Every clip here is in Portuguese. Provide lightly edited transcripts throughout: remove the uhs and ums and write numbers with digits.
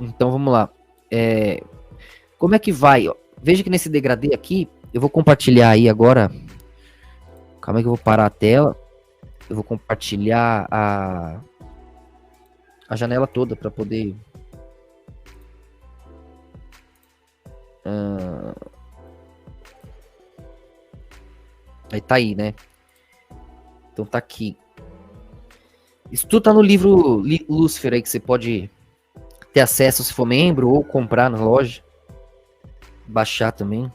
Então vamos lá. Como é que vai? Ó? Veja que nesse degradê aqui, eu vou compartilhar aí agora. Calma aí que eu vou parar a tela. Eu vou compartilhar a janela toda para poder. Aí tá aí, né? Então tá aqui. Isso tudo tá no livro Lúcifer aí, que você pode ter acesso se for membro ou comprar na loja. Baixar também.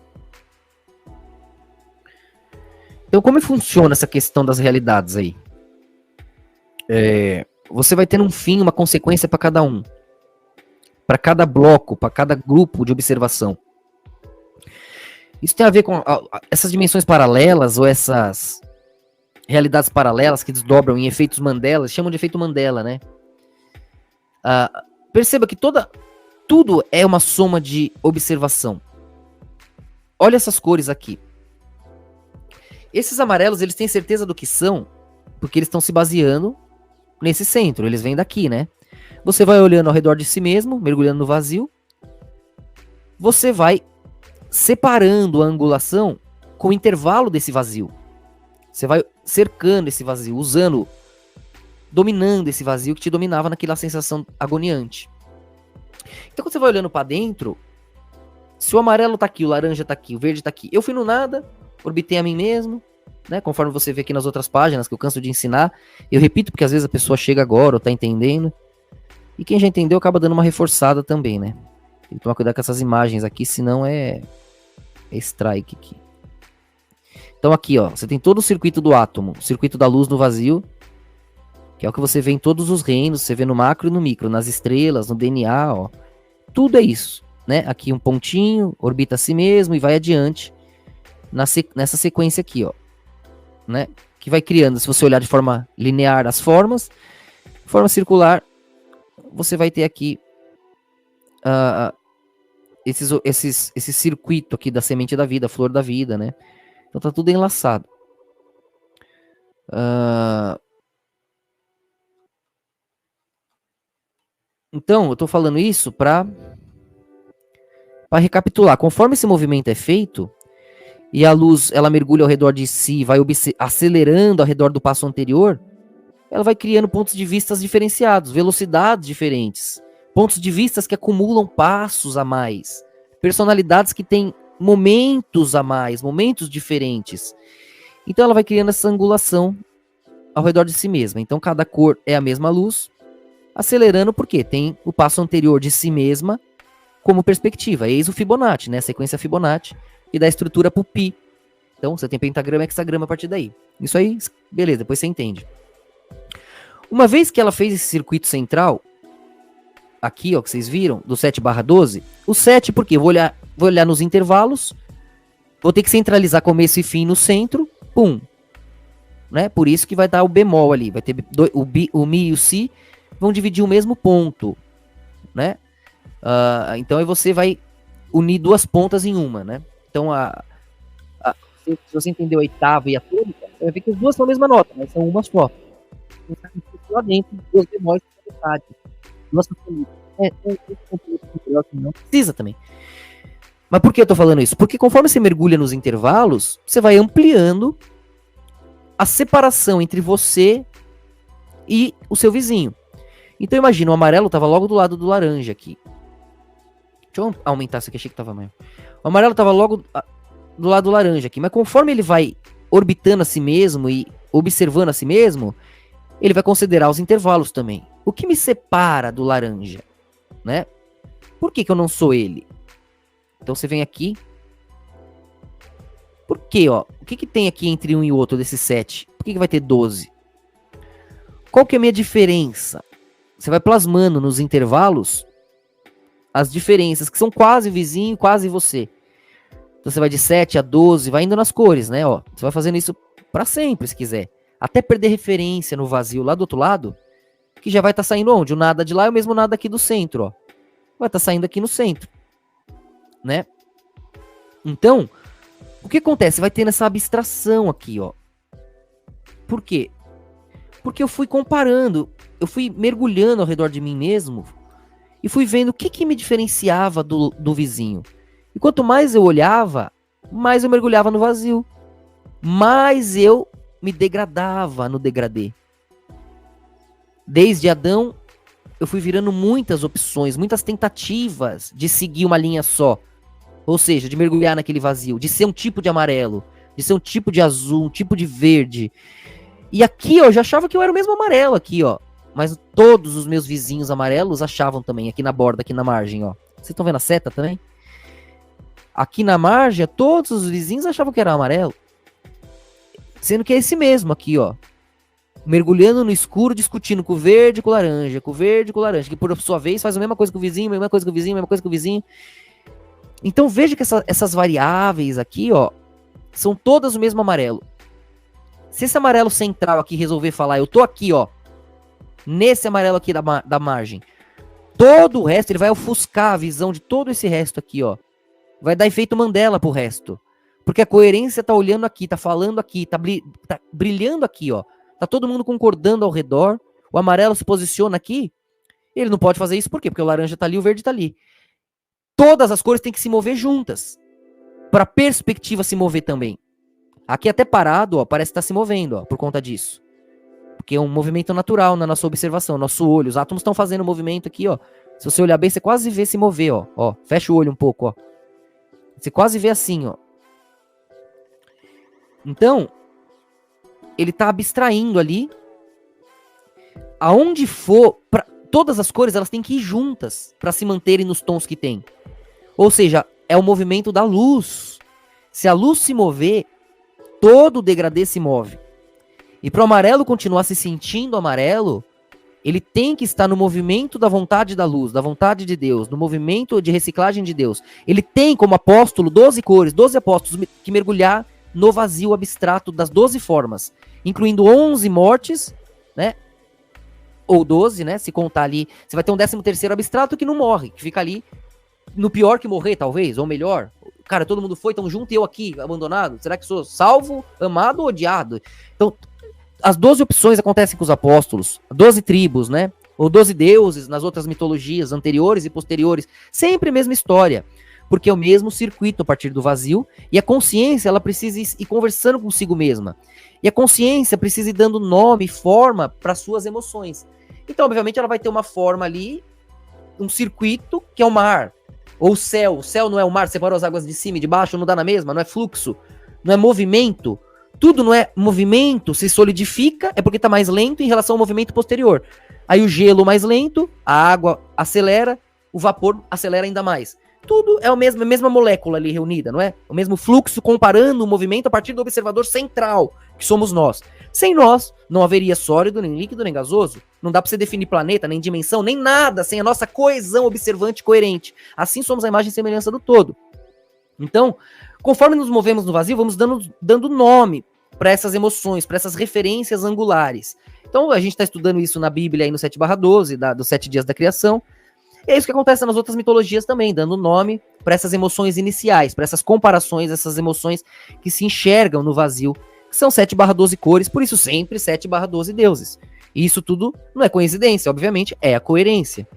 Então, como funciona essa questão das realidades aí? Você vai ter um fim, uma consequência para cada um. Para cada bloco, para cada grupo de observação. Isso tem a ver com essas dimensões paralelas ou essas realidades paralelas que desdobram em efeitos Mandela, chamam de efeito Mandela, né? Perceba que tudo é uma soma de observação. Olha essas cores aqui. Esses amarelos, eles têm certeza do que são, porque eles estão se baseando nesse centro, eles vêm daqui, né? Você vai olhando ao redor de si mesmo, mergulhando no vazio, você vai separando a angulação com o intervalo desse vazio. Você vai cercando esse vazio, dominando esse vazio que te dominava naquela sensação agoniante. Então, quando você vai olhando para dentro, se o amarelo tá aqui, o laranja tá aqui, o verde tá aqui, eu fui no nada, orbitei a mim mesmo, né? Conforme você vê aqui nas outras páginas, que eu canso de ensinar, eu repito porque às vezes a pessoa chega agora ou tá entendendo, e quem já entendeu acaba dando uma reforçada também, né? Tem que tomar cuidado com essas imagens aqui, senão é strike aqui. Então aqui, ó, você tem todo o circuito do átomo, o circuito da luz no vazio, que é o que você vê em todos os reinos, você vê no macro e no micro, nas estrelas, no DNA, ó. Tudo é isso, né? Aqui um pontinho, orbita a si mesmo e vai adiante nessa sequência aqui, ó, né? Que vai criando, se você olhar de forma linear as formas, forma circular, você vai ter aqui esse circuito aqui da semente da vida, a flor da vida, né? Então tá tudo enlaçado. Então, eu tô falando isso para recapitular. Conforme esse movimento é feito, e a luz ela mergulha ao redor de si, vai acelerando ao redor do passo anterior, ela vai criando pontos de vista diferenciados, velocidades diferentes, pontos de vista que acumulam passos a mais, personalidades que têm momentos a mais, momentos diferentes. Então ela vai criando essa angulação ao redor de si mesma. Então cada cor é a mesma luz, acelerando porque tem o passo anterior de si mesma como perspectiva. Eis o Fibonacci, né? A sequência Fibonacci, e dá estrutura pro pi. Então você tem pentagrama e hexagrama a partir daí. Isso aí, beleza, depois você entende. Uma vez que ela fez esse circuito central, aqui, ó, que vocês viram, do 7/12, o 7, por quê? Vou olhar nos intervalos, vou ter que centralizar começo e fim no centro, pum. Né? Por isso que vai dar o bemol ali, vai ter o mi e o si vão dividir o mesmo ponto, né? Então aí você vai unir duas pontas em uma, né? Então se você entendeu a oitava e a tônica, você vai ver que as duas são a mesma nota, mas são uma só. Lá dentro, duas bemóis por metade. Duas não precisa também. Mas por que eu tô falando isso? Porque conforme você mergulha nos intervalos, você vai ampliando a separação entre você e o seu vizinho. Então imagina, o amarelo estava logo do lado do laranja aqui. Deixa eu aumentar isso aqui, achei que estava maior. O amarelo estava logo do lado do laranja aqui, mas conforme ele vai orbitando a si mesmo e observando a si mesmo, ele vai considerar os intervalos também. O que me separa do laranja, né? Por que eu não sou ele? Então você vem aqui. Por quê, ó? O que tem aqui entre um e o outro desses 7? Por que vai ter 12? Qual que é a minha diferença? Você vai plasmando nos intervalos as diferenças, que são quase vizinho, quase você. Então você vai de 7 a 12, vai indo nas cores, né? Ó, você vai fazendo isso para sempre, se quiser. Até perder referência no vazio lá do outro lado, que já vai estar saindo onde? O nada de lá é o mesmo nada aqui do centro, ó. Vai estar saindo aqui no centro, né? Então, o que acontece? Vai tendo essa abstração aqui, ó. Por quê? Porque eu fui comparando, eu fui mergulhando ao redor de mim mesmo e fui vendo o que que me diferenciava do vizinho. E quanto mais eu olhava, mais eu mergulhava no vazio, mais eu me degradava no degradê. Desde Adão, eu fui virando muitas opções, muitas tentativas de seguir uma linha só. Ou seja, de mergulhar naquele vazio, de ser um tipo de amarelo, de ser um tipo de azul, um tipo de verde. E aqui, ó, eu já achava que eu era o mesmo amarelo aqui, ó. Mas todos os meus vizinhos amarelos achavam também, aqui na borda, aqui na margem, ó. Vocês estão vendo a seta também? Aqui na margem, todos os vizinhos achavam que era amarelo. Sendo que é esse mesmo aqui, ó. Mergulhando no escuro, discutindo com o verde e com o laranja, com o verde e com o laranja, que por sua vez faz a mesma coisa que o vizinho, a mesma coisa que o vizinho, a mesma coisa que o vizinho. Então veja que essas variáveis aqui, ó, são todas o mesmo amarelo. Se esse amarelo central aqui resolver falar, eu tô aqui, ó, nesse amarelo aqui da margem, todo o resto, ele vai ofuscar a visão de todo esse resto aqui, ó. Vai dar efeito Mandela pro resto. Porque a coerência tá olhando aqui, tá falando aqui, tá brilhando aqui, ó. Tá todo mundo concordando ao redor. O amarelo se posiciona aqui. Ele não pode fazer isso por quê? Porque o laranja tá ali, o verde tá ali. Todas as cores têm que se mover juntas. Pra perspectiva se mover também. Aqui até parado, ó, parece que tá se movendo, ó, por conta disso. Porque é um movimento natural na nossa observação, nosso olho. Os átomos estão fazendo movimento aqui, ó. Se você olhar bem, você quase vê se mover, ó. Ó, fecha o olho um pouco, ó. Você quase vê assim, ó. Então, ele tá abstraindo ali. Aonde for, todas as cores, elas têm que ir juntas para se manterem nos tons que tem. Ou seja, é o movimento da luz. Se a luz se mover, todo o degradê se move. E para o amarelo continuar se sentindo amarelo, ele tem que estar no movimento da vontade da luz, da vontade de Deus, no movimento de reciclagem de Deus. Ele tem como apóstolo 12 cores, 12 apóstolos que mergulhar no vazio abstrato das 12 formas, incluindo 11 mortes, né? Ou 12, né? Se contar ali, você vai ter um 13º abstrato que não morre, que fica ali no pior que morrer, talvez, ou melhor. Cara, todo mundo foi, tão junto e eu aqui, abandonado. Será que sou salvo, amado ou odiado? Então, as 12 opções acontecem com os apóstolos, 12 tribos, né? Ou 12 deuses nas outras mitologias anteriores e posteriores. Sempre a mesma história. Porque é o mesmo circuito a partir do vazio. E a consciência, ela precisa ir conversando consigo mesma. E a consciência precisa ir dando nome e forma para suas emoções. Então, obviamente, ela vai ter uma forma ali, um circuito, que é o mar. Ou o céu. O céu não é o mar, separou as águas de cima e de baixo, não dá na mesma, não é fluxo, não é movimento. Tudo não é movimento, se solidifica, é porque está mais lento em relação ao movimento posterior. Aí o gelo mais lento, a água acelera, o vapor acelera ainda mais. Tudo é a mesma molécula ali reunida, não é? O mesmo fluxo comparando o movimento a partir do observador central, que somos nós. Sem nós, não haveria sólido, nem líquido, nem gasoso. Não dá para você definir planeta, nem dimensão, nem nada, sem a nossa coesão observante coerente. Assim somos a imagem e semelhança do todo. Então, conforme nos movemos no vazio, vamos dando nome para essas emoções, para essas referências angulares. Então, a gente está estudando isso na Bíblia, aí no 7/12, dos 7 dias da criação. E é isso que acontece nas outras mitologias também, dando nome para essas emoções iniciais, para essas comparações, essas emoções que se enxergam no vazio, que são 7/12 cores, por isso sempre 7/12 deuses. E isso tudo não é coincidência, obviamente, é a coerência.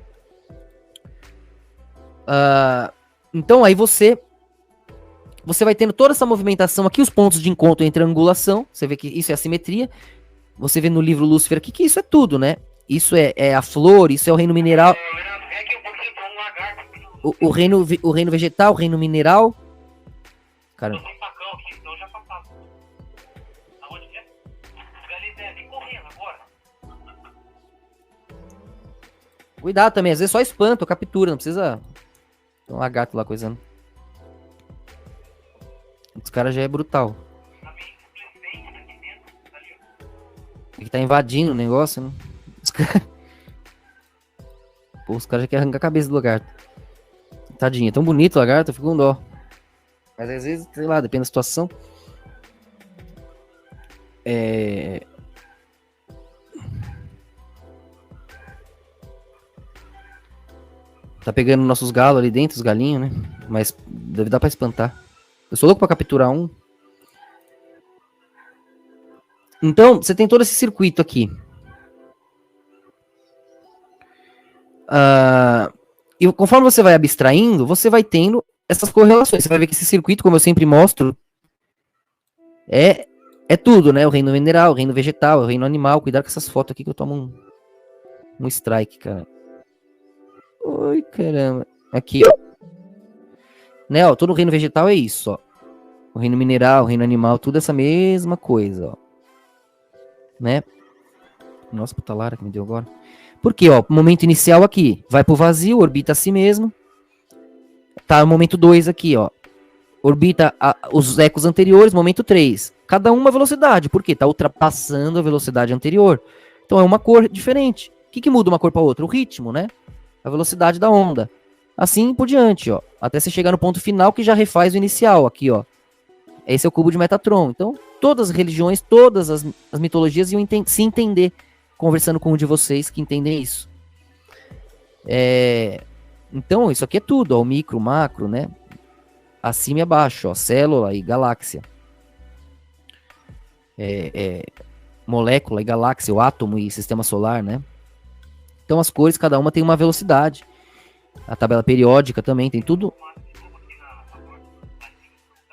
Então, aí você vai tendo toda essa movimentação aqui, os pontos de encontro entre a angulação, você vê que isso é a simetria, você vê no livro Lúcifer aqui que isso é tudo, né? Isso é a flor, isso é o reino mineral, o reino vegetal, o reino mineral. Cara. Cuidado também, às vezes só espanta, captura, não precisa. Tem um lagarto lá coisando. Os caras já é brutal. Ele tá invadindo o negócio, né? Os caras já querem arrancar a cabeça do lagarto. Tadinho, é tão bonito o lagarto, eu fico com dó. Mas às vezes, sei lá, depende da situação. Tá pegando nossos galos ali dentro, os galinhos, né? Mas deve dar pra espantar. Eu sou louco pra capturar um. Então, você tem todo esse circuito aqui. E conforme você vai abstraindo, você vai tendo essas correlações. Você vai ver que esse circuito, como eu sempre mostro, é tudo, né? O reino mineral, o reino vegetal, o reino animal. Cuidado com essas fotos aqui que eu tomo um strike, cara. Oi, caramba. Aqui, ó. Né, ó, todo o reino vegetal é isso, ó. O reino mineral, o reino animal, tudo essa mesma coisa, ó. Né? Nossa, puta lara que me deu agora. Por quê, ó? Momento inicial aqui, vai pro vazio, orbita a si mesmo. Tá, o momento 2 aqui, ó. Orbita os ecos anteriores, momento 3. Cada uma velocidade, por quê? Tá ultrapassando a velocidade anterior. Então é uma cor diferente. O que muda uma cor para outra? O ritmo, né? A velocidade da onda. Assim por diante, ó. Até você chegar no ponto final que já refaz o inicial, aqui, ó. Esse é o cubo de Metatron. Então, todas as religiões, todas as mitologias iam se entender, conversando com um de vocês que entendem isso. Então, isso aqui é tudo, ó. O micro, o macro, né? Acima e abaixo, ó. Célula e galáxia. Molécula e galáxia, o átomo e sistema solar, né? Então, as cores, cada uma tem uma velocidade. A tabela periódica também tem tudo.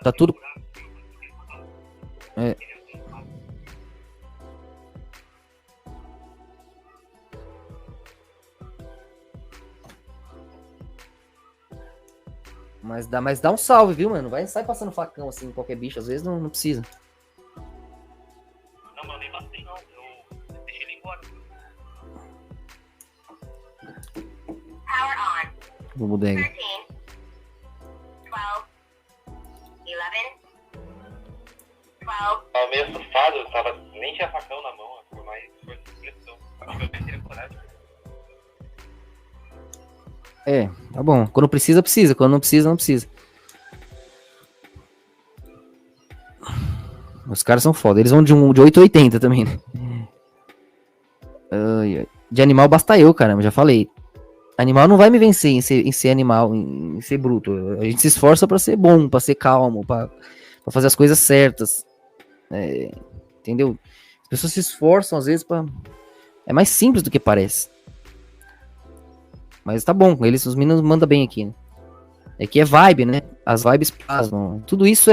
Tá tudo. Mas dá um salve, viu, mano? Vai sai passando facão assim em qualquer bicho, às vezes não precisa. Não, mas eu nem passei não. Eu deixei ele embora. Power on. Vou mudar. 13, 12, 11, 12. Tava meio assustado, nem tinha facão na mão, foi mais força de expressão. Eu pensei na coragem. Tá bom. Quando precisa, precisa. Quando não precisa, não precisa. Os caras são foda. Eles vão de 8 a 80 também, né? De animal basta eu, caramba. Já falei. Animal não vai me vencer em ser animal, em ser bruto. A gente se esforça pra ser bom, pra ser calmo, pra fazer as coisas certas. Entendeu? As pessoas se esforçam, às vezes, pra... É mais simples do que parece. Mas tá bom, os meninos mandam bem aqui, né? É que é vibe, né? As vibes plasmam. Tudo isso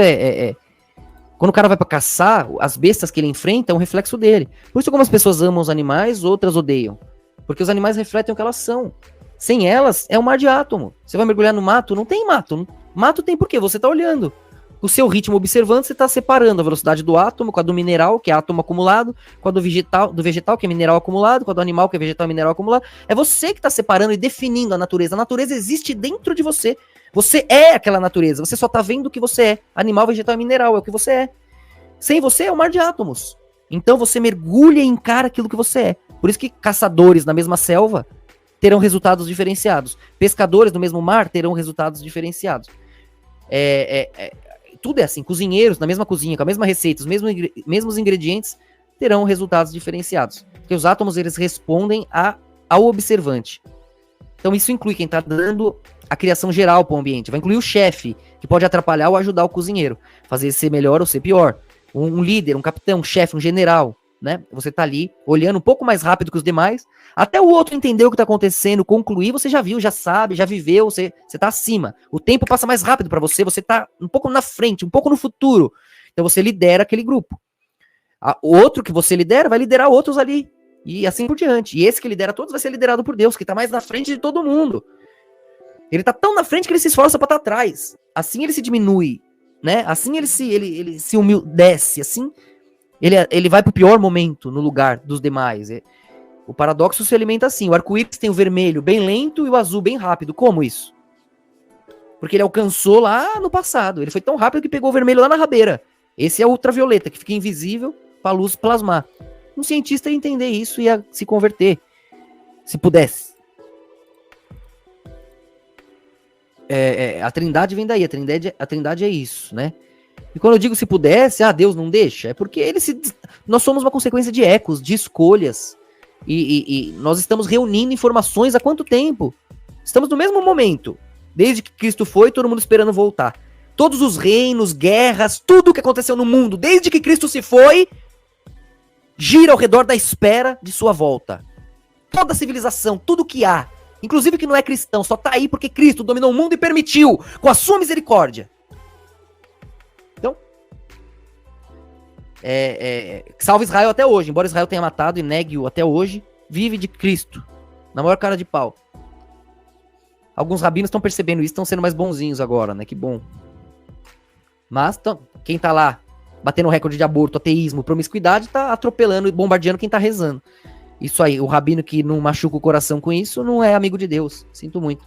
Quando o cara vai pra caçar, as bestas que ele enfrenta é um reflexo dele. Por isso algumas pessoas amam os animais, outras odeiam. Porque os animais refletem o que elas são. Sem elas, é um mar de átomo. Você vai mergulhar no mato, não tem mato. Mato tem por quê? Você tá olhando. O seu ritmo observando, você tá separando a velocidade do átomo com a do mineral, que é átomo acumulado, com a do vegetal, que é mineral acumulado, com a do animal, que é vegetal e mineral acumulado. É você que tá separando e definindo a natureza. A natureza existe dentro de você. Você é aquela natureza. Você só tá vendo o que você é. Animal, vegetal e mineral é o que você é. Sem você é um mar de átomos. Então você mergulha e encara aquilo que você é. Por isso que caçadores na mesma selva terão resultados diferenciados. Pescadores no mesmo mar terão resultados diferenciados. Tudo é assim. Cozinheiros na mesma cozinha, com a mesma receita, os mesmos ingredientes, terão resultados diferenciados. Porque os átomos, eles respondem ao observante. Então isso inclui quem está dando a criação geral para o ambiente. Vai incluir o chefe, que pode atrapalhar ou ajudar o cozinheiro. Fazer ser melhor ou ser pior. Um líder, um capitão, um chefe, um general, né? Você tá ali olhando um pouco mais rápido que os demais, até o outro entender o que tá acontecendo, concluir, você já viu, já sabe, já viveu, você tá acima. O tempo passa mais rápido para você tá um pouco na frente, um pouco no futuro. Então você lidera aquele grupo. O outro que você lidera vai liderar outros ali, e assim por diante. E esse que lidera todos vai ser liderado por Deus, que tá mais na frente de todo mundo. Ele tá tão na frente que ele se esforça para estar atrás. Assim ele se diminui, né? Assim ele se humildece, assim ele vai pro pior momento no lugar dos demais. O paradoxo se alimenta assim. O arco-íris tem o vermelho bem lento e o azul bem rápido. Como isso? Porque ele alcançou lá no passado. Ele foi tão rápido que pegou o vermelho lá na rabeira. Esse é o ultravioleta, que fica invisível para a luz plasmar. Um cientista ia entender isso e ia se converter, se pudesse. A trindade vem daí. A trindade é isso, né? E quando eu digo se pudesse, Deus não deixa, é porque nós somos uma consequência de ecos, de escolhas. E nós estamos reunindo informações há quanto tempo? Estamos no mesmo momento. Desde que Cristo foi, todo mundo esperando voltar. Todos os reinos, guerras, tudo o que aconteceu no mundo, desde que Cristo se foi, gira ao redor da espera de sua volta. Toda a civilização, tudo que há, inclusive que não é cristão, só tá aí porque Cristo dominou o mundo e permitiu, com a sua misericórdia. Então, salve Israel até hoje, embora Israel tenha matado e negue-o até hoje, vive de Cristo, na maior cara de pau. Alguns rabinos estão percebendo isso, estão sendo mais bonzinhos agora, né? Que bom. Mas quem tá lá batendo recorde de aborto, ateísmo, promiscuidade, tá atropelando e bombardeando quem tá rezando. Isso aí, o rabino que não machuca o coração com isso não é amigo de Deus. Sinto muito.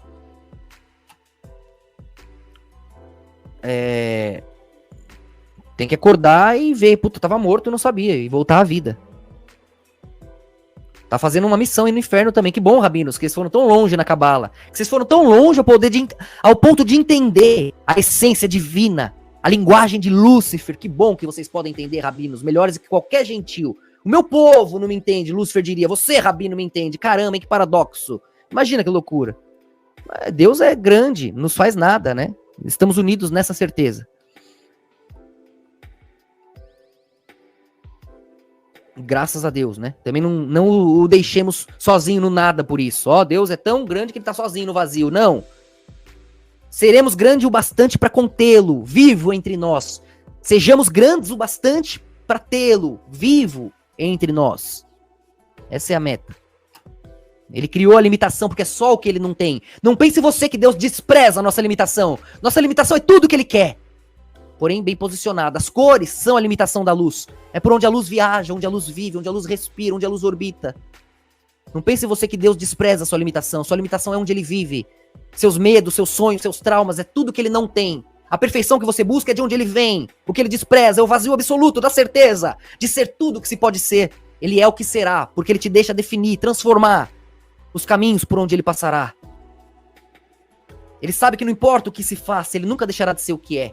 Tem que acordar e ver, puta, tava morto e não sabia, e voltar à vida. Tá fazendo uma missão aí no inferno também. Que bom, rabinos, que vocês foram tão longe na cabala. Que vocês foram tão longe ao ponto de entender a essência divina, a linguagem de Lúcifer. Que bom que vocês podem entender, rabinos, melhores que qualquer gentil. O meu povo não me entende, Lúcifer diria. Você, rabino, me entende. Caramba, hein, que paradoxo. Imagina que loucura. Deus é grande, não nos faz nada, né? Estamos unidos nessa certeza. Graças a Deus, né? Também não o deixemos sozinho no nada por isso. Ó, Deus é tão grande que ele tá sozinho no vazio. Não. Seremos grandes o bastante para contê-lo, vivo entre nós. Sejamos grandes o bastante para tê-lo, vivo entre nós. Essa é a meta. Ele criou a limitação porque é só o que ele não tem. Não pense você que Deus despreza a nossa limitação. Nossa limitação é tudo o que ele quer. Porém, bem posicionada. As cores são a limitação da luz. É por onde a luz viaja, onde a luz vive, onde a luz respira, onde a luz orbita. Não pense você que Deus despreza a sua limitação. Sua limitação é onde ele vive. Seus medos, seus sonhos, seus traumas, é tudo que ele não tem. A perfeição que você busca é de onde ele vem. O que ele despreza é o vazio absoluto da certeza de ser tudo que se pode ser. Ele é o que será, porque ele te deixa definir, transformar os caminhos por onde ele passará. Ele sabe que não importa o que se faça, ele nunca deixará de ser o que é.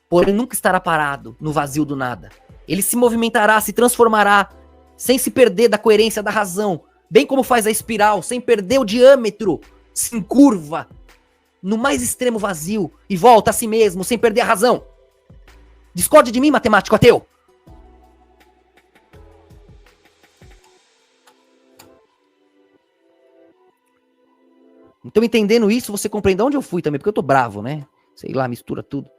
Porém, nunca estará parado no vazio do nada. Ele se movimentará, se transformará, sem se perder da coerência da razão. Bem como faz a espiral, sem perder o diâmetro, se encurva no mais extremo vazio e volta a si mesmo, sem perder a razão. Discorde de mim, matemático ateu. Então, entendendo isso, você compreende onde eu fui também, porque eu tô bravo, né? Sei lá, mistura tudo.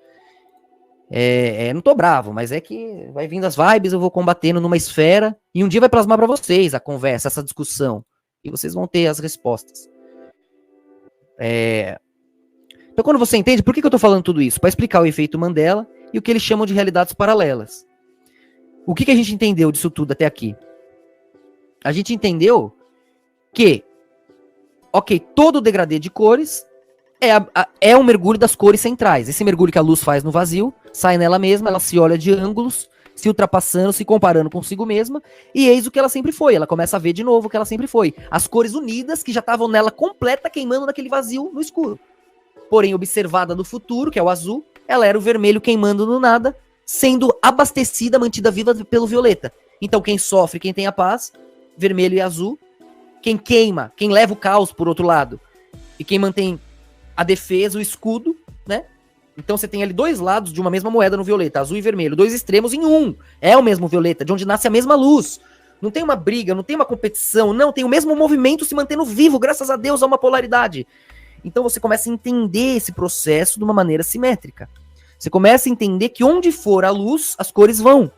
Não tô bravo, mas é que vai vindo as vibes, eu vou combatendo numa esfera, e um dia vai plasmar pra vocês a conversa, essa discussão, e vocês vão ter as respostas. Então, quando você entende, por que eu tô falando tudo isso? Para explicar o efeito Mandela e o que eles chamam de realidades paralelas. O que a gente entendeu disso tudo até aqui? A gente entendeu que, ok, todo o degradê de cores é um mergulho das cores centrais. Esse mergulho que a luz faz no vazio, sai nela mesma, ela se olha de ângulos, se ultrapassando, se comparando consigo mesma, e eis o que ela sempre foi. Ela começa a ver de novo o que ela sempre foi. As cores unidas que já estavam nela completa, queimando naquele vazio no escuro. Porém, observada no futuro, que é o azul, ela era o vermelho queimando no nada, sendo abastecida, mantida viva pelo violeta. Então, quem sofre, quem tem a paz, vermelho e azul. Quem queima, quem leva o caos, por outro lado, e quem mantém a defesa, o escudo, né? Então você tem ali dois lados de uma mesma moeda no violeta, azul e vermelho, dois extremos em um. É o mesmo violeta, de onde nasce a mesma luz. Não tem uma briga, não tem uma competição, não, tem o mesmo movimento se mantendo vivo, graças a Deus, a uma polaridade. Então você começa a entender esse processo de uma maneira simétrica. Você começa a entender que onde for a luz, as cores vão.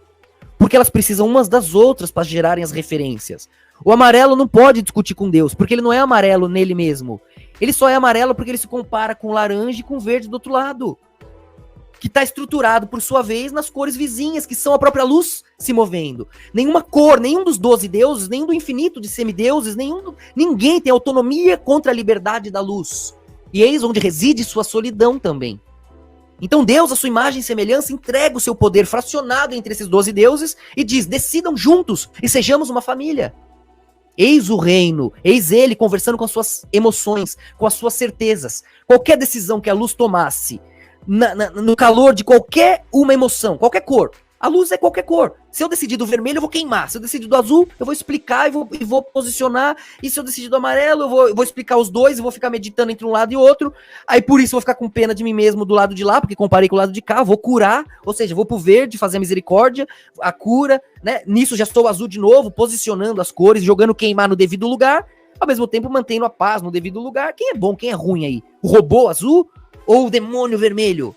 Porque elas precisam umas das outras para gerarem as referências. O amarelo não pode discutir com Deus, porque ele não é amarelo nele mesmo. Ele só é amarelo porque ele se compara com laranja e com verde do outro lado. Que está estruturado, por sua vez, nas cores vizinhas, que são a própria luz se movendo. Nenhuma cor, nenhum dos 12 deuses, nenhum do infinito de semideuses, ninguém tem autonomia contra a liberdade da luz. E eis onde reside sua solidão também. Então Deus, a sua imagem e semelhança, entrega o seu poder fracionado entre esses 12 deuses e diz, decidam juntos e sejamos uma família. Eis o reino, eis ele conversando com as suas emoções, com as suas certezas. Qualquer decisão que a luz tomasse, no calor de qualquer uma emoção, qualquer cor, a luz é qualquer cor. Se eu decidir do vermelho, eu vou queimar. Se eu decidir do azul, eu vou explicar e vou posicionar. E se eu decidir do amarelo, eu vou explicar os dois e vou ficar meditando entre um lado e outro. Aí por isso eu vou ficar com pena de mim mesmo do lado de lá, porque comparei com o lado de cá, vou curar, ou seja, vou pro verde, fazer a misericórdia, a cura, né? Nisso já estou azul de novo, posicionando as cores, jogando queimar no devido lugar. ao mesmo tempo mantendo a paz no devido lugar. Quem é bom, quem é ruim aí? O robô azul ou o demônio vermelho?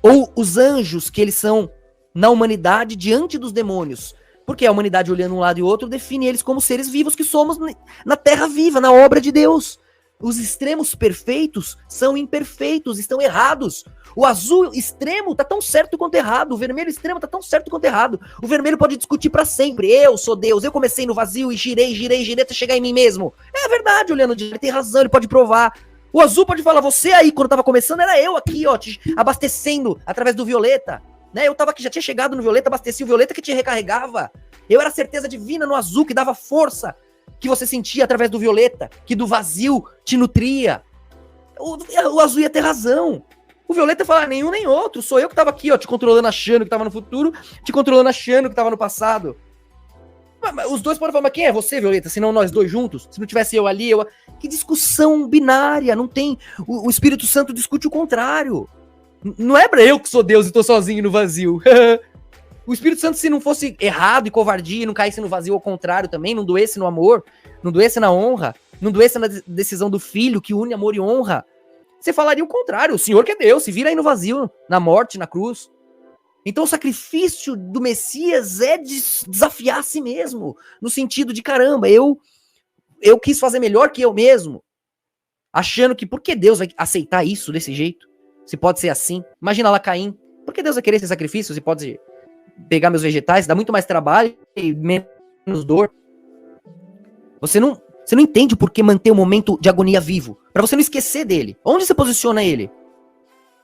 Ou os anjos, que eles são na humanidade diante dos demônios? Porque a humanidade, olhando um lado e outro, define eles como seres vivos que somos na terra viva, na obra de Deus. Os extremos perfeitos são imperfeitos, estão errados. O azul extremo tá tão certo quanto errado. O vermelho extremo tá tão certo quanto errado. O vermelho pode discutir pra sempre. Eu sou Deus, eu comecei no vazio e girei até chegar em mim mesmo. É verdade, olhando de ele tem razão, ele pode provar. O azul pode falar, você aí, quando tava começando, era eu aqui, ó, te abastecendo através do violeta. Né? Eu tava aqui, já tinha chegado no violeta, abasteci o violeta que te recarregava. Eu era a certeza divina no azul, que dava força, que você sentia através do violeta, que do vazio te nutria. O azul ia ter razão. O violeta fala, nenhum nem outro, sou eu que tava aqui, ó, te controlando achando que tava no futuro, te controlando achando que tava no passado. Mas os dois podem falar, mas quem é você, Violeta? Se não nós dois juntos? Se não tivesse eu ali, eu... Que discussão binária, não tem... O Espírito Santo discute o contrário. Não é pra eu que sou Deus e tô sozinho no vazio. O Espírito Santo, se não fosse errado e covardia, não caísse no vazio ao contrário também, não doesse no amor, não doesse na honra, não doesse na decisão do Filho, que une amor e honra, você falaria o contrário. O Senhor que é Deus, se vira aí no vazio, na morte, na cruz. Então o sacrifício do Messias é desafiar a si mesmo, no sentido de, caramba, eu quis fazer melhor que eu mesmo, achando que por que Deus vai aceitar isso desse jeito? Se pode ser assim. Imagina lá Caim, por que Deus vai querer esse sacrifício? Se pode pegar meus vegetais, dá muito mais trabalho e menos dor. Você não entende por que manter o momento de agonia vivo, para você não esquecer dele. Onde você posiciona ele?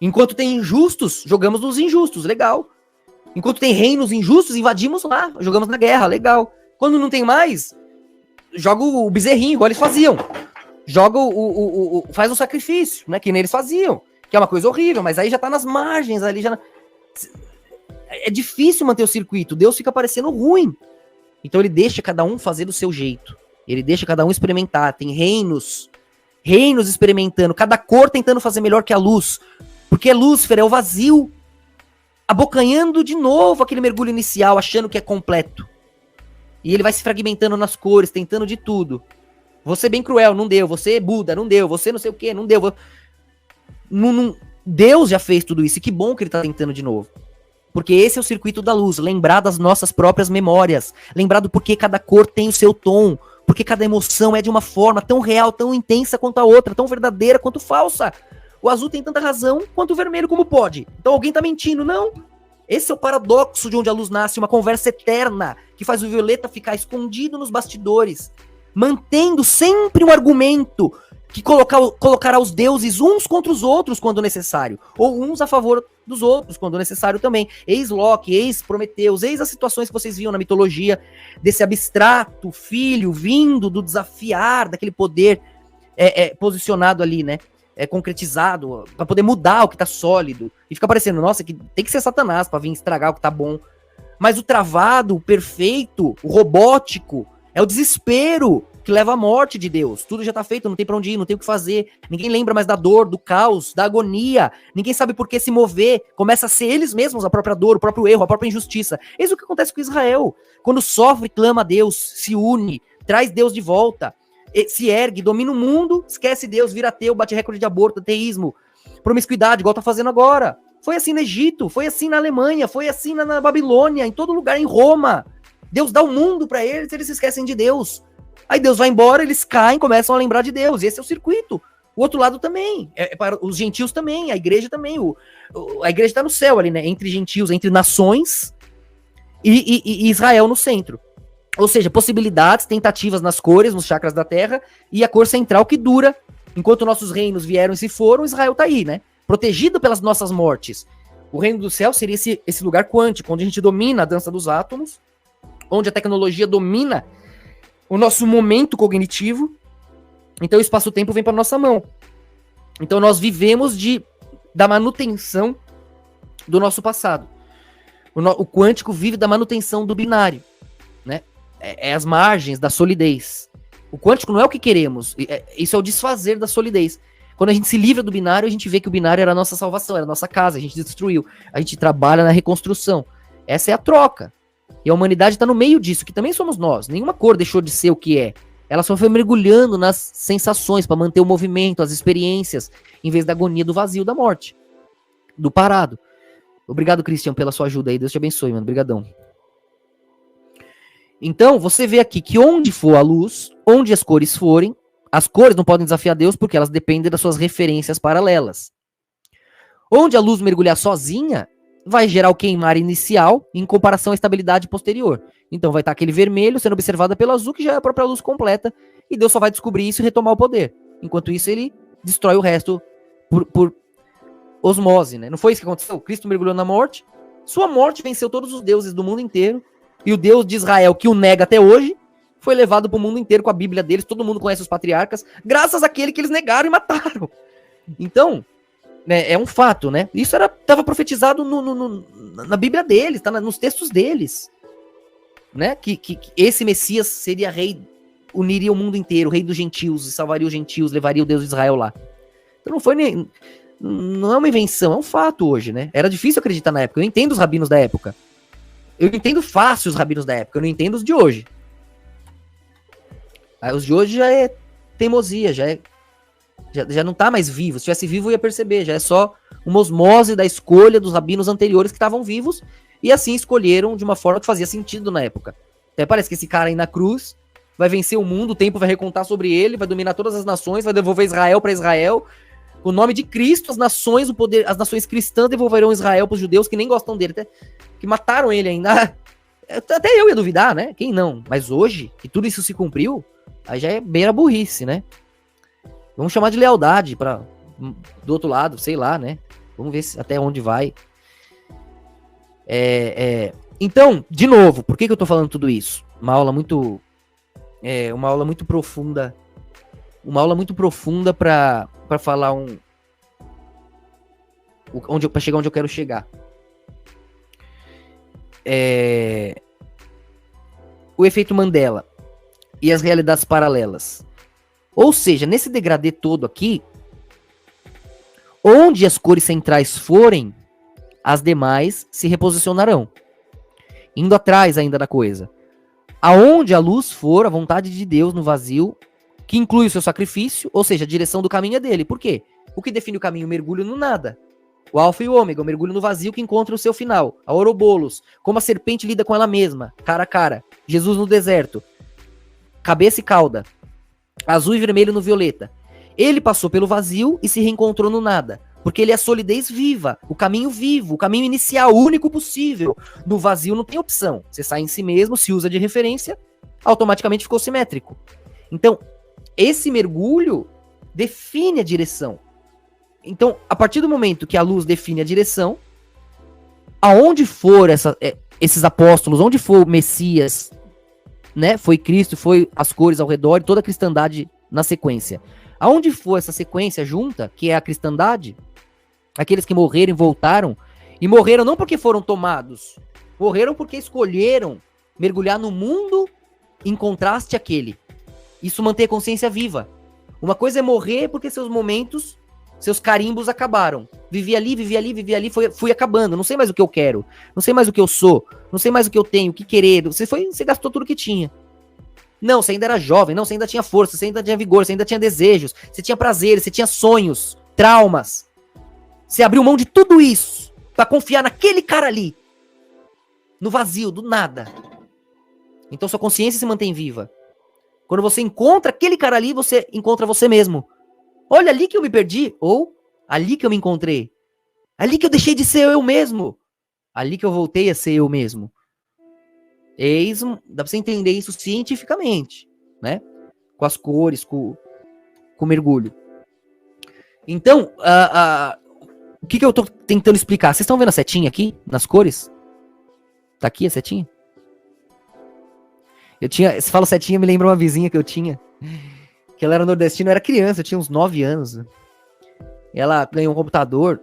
Enquanto tem injustos, jogamos nos injustos, legal. Enquanto tem reinos injustos, invadimos lá, jogamos na guerra, legal. Quando não tem mais, joga o bezerrinho, igual eles faziam. Joga faz um sacrifício, né, que nem eles faziam, que é uma coisa horrível, mas aí já tá nas margens, ali já... É difícil manter o circuito, Deus fica parecendo ruim. Então ele deixa cada um fazer do seu jeito. Ele deixa cada um experimentar. Tem reinos experimentando, cada cor tentando fazer melhor que a luz. Porque Lúcifer é o vazio, abocanhando de novo aquele mergulho inicial, achando que é completo. E ele vai se fragmentando nas cores, tentando de tudo. Você bem cruel, não deu. Você Buda, não deu. Você não sei o que, não deu. Deus já fez tudo isso, e que bom que ele tá tentando de novo. Porque esse é o circuito da luz, lembrar das nossas próprias memórias, lembrar do porquê cada cor tem o seu tom, porque cada emoção é de uma forma tão real, tão intensa quanto a outra, tão verdadeira quanto falsa. O azul tem tanta razão quanto o vermelho, como pode. Então alguém tá mentindo, não. Esse é o paradoxo de onde a luz nasce, uma conversa eterna, que faz o violeta ficar escondido nos bastidores, mantendo sempre um argumento que colocará os deuses uns contra os outros quando necessário, ou uns a favor dos outros quando necessário também. Eis Loki, eis Prometeus, eis as situações que vocês viam na mitologia, desse abstrato filho vindo do desafiar, daquele poder posicionado ali, né? Concretizado, para poder mudar o que tá sólido, e fica parecendo, nossa, que tem que ser Satanás para vir estragar o que tá bom. Mas o travado, o perfeito, o robótico, é o desespero que leva à morte de Deus. Tudo já tá feito, não tem pra onde ir, não tem o que fazer. Ninguém lembra mais da dor, do caos, da agonia. Ninguém sabe por que se mover. Começa a ser eles mesmos a própria dor, o próprio erro, a própria injustiça. Eis o que acontece com Israel. Quando sofre, clama a Deus, se une, traz Deus de volta, se ergue, domina o mundo, esquece Deus, vira ateu, bate recorde de aborto, ateísmo, promiscuidade, igual tá fazendo agora. Foi assim no Egito, foi assim na Alemanha, foi assim na Babilônia, em todo lugar, em Roma. Deus dá o mundo pra eles se esquecem de Deus. Aí Deus vai embora, eles caem, começam a lembrar de Deus. Esse é o circuito. O outro lado também, para os gentios também, a igreja também. A igreja está no céu ali, né? Entre gentios, entre nações e Israel no centro. Ou seja, possibilidades, tentativas nas cores, nos chakras da terra, e a cor central que dura. Enquanto nossos reinos vieram e se foram, Israel tá aí, né? Protegido pelas nossas mortes. O reino do céu seria esse lugar quântico, onde a gente domina a dança dos átomos, onde a tecnologia domina o nosso momento cognitivo. Então o espaço-tempo vem para nossa mão. Então nós vivemos da manutenção do nosso passado. O quântico vive da manutenção do binário, né? É as margens da solidez. O quântico não é o que queremos. Isso é o desfazer da solidez. Quando a gente se livra do binário, a gente vê que o binário era a nossa salvação, era a nossa casa, a gente destruiu. A gente trabalha na reconstrução. Essa é a troca. E a humanidade está no meio disso, que também somos nós. Nenhuma cor deixou de ser o que é. Ela só foi mergulhando nas sensações para manter o movimento, as experiências, em vez da agonia do vazio da morte, do parado. Obrigado, Christian, pela sua ajuda aí. Deus te abençoe, mano. Obrigadão. Então, você vê aqui que onde for a luz, onde as cores forem, as cores não podem desafiar Deus porque elas dependem das suas referências paralelas. Onde a luz mergulhar sozinha, vai gerar o queimar inicial em comparação à estabilidade posterior. Então vai estar aquele vermelho sendo observado pelo azul, que já é a própria luz completa, e Deus só vai descobrir isso e retomar o poder. Enquanto isso, ele destrói o resto por osmose, né? Não foi isso que aconteceu? Cristo mergulhou na morte, sua morte venceu todos os deuses do mundo inteiro, e o Deus de Israel, que o nega até hoje, foi levado para o mundo inteiro com a Bíblia deles, todo mundo conhece os patriarcas, graças àquele que eles negaram e mataram. Então, né, é um fato, né? Isso estava profetizado na Bíblia deles, tá nos textos deles, né? Que esse Messias seria rei, uniria o mundo inteiro, rei dos gentios, salvaria os gentios, levaria o Deus de Israel lá. Então não é uma invenção, é um fato hoje, né? Era difícil acreditar na época. Eu entendo os rabinos da época. Eu entendo fácil os rabinos da época, eu não entendo os de hoje. Os de hoje já é teimosia, já não tá mais vivo. Se tivesse vivo, eu ia perceber. Já é só uma osmose da escolha dos rabinos anteriores que estavam vivos e assim escolheram de uma forma que fazia sentido na época. Até parece que esse cara aí na cruz vai vencer o mundo, o tempo vai recontar sobre ele, vai dominar todas as nações, vai devolver Israel para Israel. O nome de Cristo, as nações, o poder, as nações cristãs devolverão Israel para os judeus que nem gostam dele, até, que mataram ele ainda. Até eu ia duvidar, né? Quem não? Mas hoje, que tudo isso se cumpriu, aí já é beira burrice, né? Vamos chamar de lealdade para do outro lado, sei lá, né? Vamos ver até onde vai. Então, de novo, por que eu tô falando tudo isso? Uma aula muito profunda. Uma aula muito profunda para falar para chegar onde eu quero chegar. O efeito Mandela e as realidades paralelas. Ou seja, nesse degradê todo aqui, onde as cores centrais forem, as demais se reposicionarão. Indo atrás ainda da coisa. Aonde a luz for, a vontade de Deus no vazio, que inclui o seu sacrifício, ou seja, a direção do caminho é dele. Por quê? O que define o caminho? O mergulho no nada. O alfa e o ômega, o mergulho no vazio que encontra o seu final. A Ouroboros, como a serpente lida com ela mesma, cara a cara. Jesus no deserto, cabeça e cauda. Azul e vermelho no violeta. Ele passou pelo vazio e se reencontrou no nada. Porque ele é a solidez viva, o caminho vivo, o caminho inicial, o único possível. No vazio não tem opção. Você sai em si mesmo, se usa de referência, automaticamente ficou simétrico. Então, esse mergulho define a direção. Então, a partir do momento que a luz define a direção, aonde for esses apóstolos, onde for o Messias, né, foi Cristo, foi as cores ao redor e toda a cristandade na sequência. Aonde for essa sequência junta, que é a cristandade, aqueles que morreram e voltaram, e morreram não porque foram tomados, morreram porque escolheram mergulhar no mundo em contraste àquele. Isso mantém a consciência viva. Uma coisa é morrer porque seus momentos, seus carimbos acabaram. Vivi ali, fui acabando. Não sei mais o que eu quero. Não sei mais o que eu sou. Não sei mais o que eu tenho, o que querer. Você gastou tudo que tinha. Não, você ainda era jovem. Não, você ainda tinha força. Você ainda tinha vigor. Você ainda tinha desejos. Você tinha prazeres. Você tinha sonhos. Traumas. Você abriu mão de tudo isso pra confiar naquele cara ali. No vazio, do nada. Então sua consciência se mantém viva. Quando você encontra aquele cara ali, você encontra você mesmo. Olha, ali que eu me perdi. Ou, ali que eu me encontrei. Ali que eu deixei de ser eu mesmo. Ali que eu voltei a ser eu mesmo. Dá pra você entender isso cientificamente, né? Com as cores, com o mergulho. Então, o que eu tô tentando explicar? Vocês estão vendo a setinha aqui, nas cores? Tá aqui a setinha? Se fala setinha, me lembra uma vizinha que eu tinha. Que ela era nordestina, eu era criança, eu tinha uns 9 anos. Ela ganhou um computador.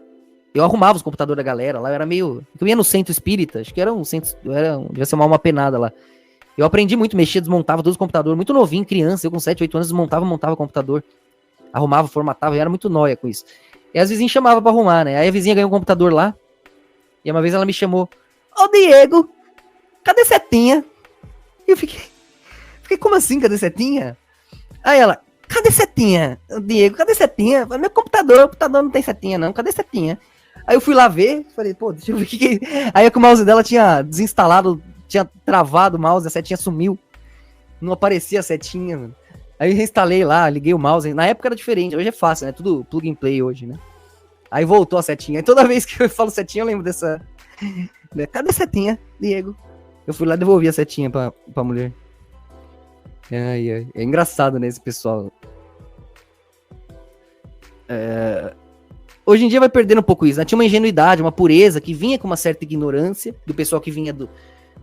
Eu arrumava os computadores da galera lá, eu ia no centro espírita, acho que era um centro, devia ser uma penada lá. Eu aprendi muito, mexia, desmontava todos os computadores, muito novinho, criança, eu com 7, 8 anos desmontava, montava o computador. Arrumava, formatava, eu era muito nóia com isso. E as vizinhas chamavam pra arrumar, né? Aí a vizinha ganhou um computador lá, e uma vez ela me chamou, ô Diego, cadê setinha? E eu fiquei, como assim, cadê setinha? Aí ela, cadê setinha? Diego, cadê setinha? Meu computador não tem setinha não, cadê setinha? Aí eu fui lá ver, falei, pô, deixa eu ver o que. Aí é que o mouse dela tinha desinstalado, tinha travado o mouse, a setinha sumiu. Não aparecia a setinha, mano. Aí eu reinstalei lá, liguei o mouse. Na época era diferente, hoje é fácil, né? Tudo plug and play hoje, né? Aí voltou a setinha. E toda vez que eu falo setinha, eu lembro dessa. Cadê a setinha, Diego? Eu fui lá e devolvi a setinha pra mulher. Ai, ai. É engraçado, né, esse pessoal. Hoje em dia vai perdendo um pouco isso, né? Tinha uma ingenuidade, uma pureza que vinha com uma certa ignorância do pessoal que vinha do...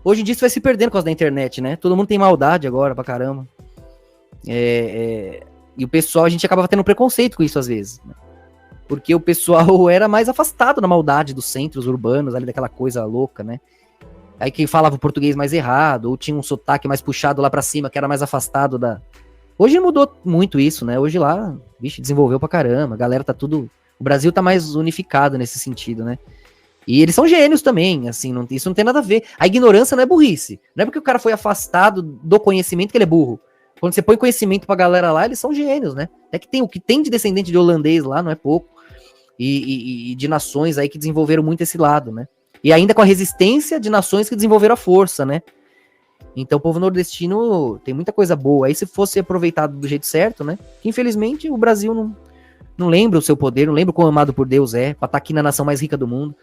Hoje em dia isso vai se perdendo por causa da internet, né? Todo mundo tem maldade agora pra caramba. E o pessoal, a gente acaba tendo preconceito com isso às vezes, né? Porque o pessoal era mais afastado da maldade dos centros urbanos, ali daquela coisa louca, né? Aí quem falava o português mais errado, ou tinha um sotaque mais puxado lá pra cima, que era mais afastado da... Hoje mudou muito isso, né? Hoje lá, vixe, desenvolveu pra caramba, a galera tá tudo... O Brasil tá mais unificado nesse sentido, né? E eles são gênios também, assim, isso não tem nada a ver. A ignorância não é burrice. Não é porque o cara foi afastado do conhecimento que ele é burro. Quando você põe conhecimento pra galera lá, eles são gênios, né? É que tem o que tem de descendente de holandês lá, não é pouco. E de nações aí que desenvolveram muito esse lado, né? E ainda com a resistência de nações que desenvolveram a força, né? Então o povo nordestino tem muita coisa boa. Aí se fosse aproveitado do jeito certo, né? Que infelizmente o Brasil não lembra o seu poder, não lembra o quão amado por Deus é, pra estar aqui na nação mais rica do mundo.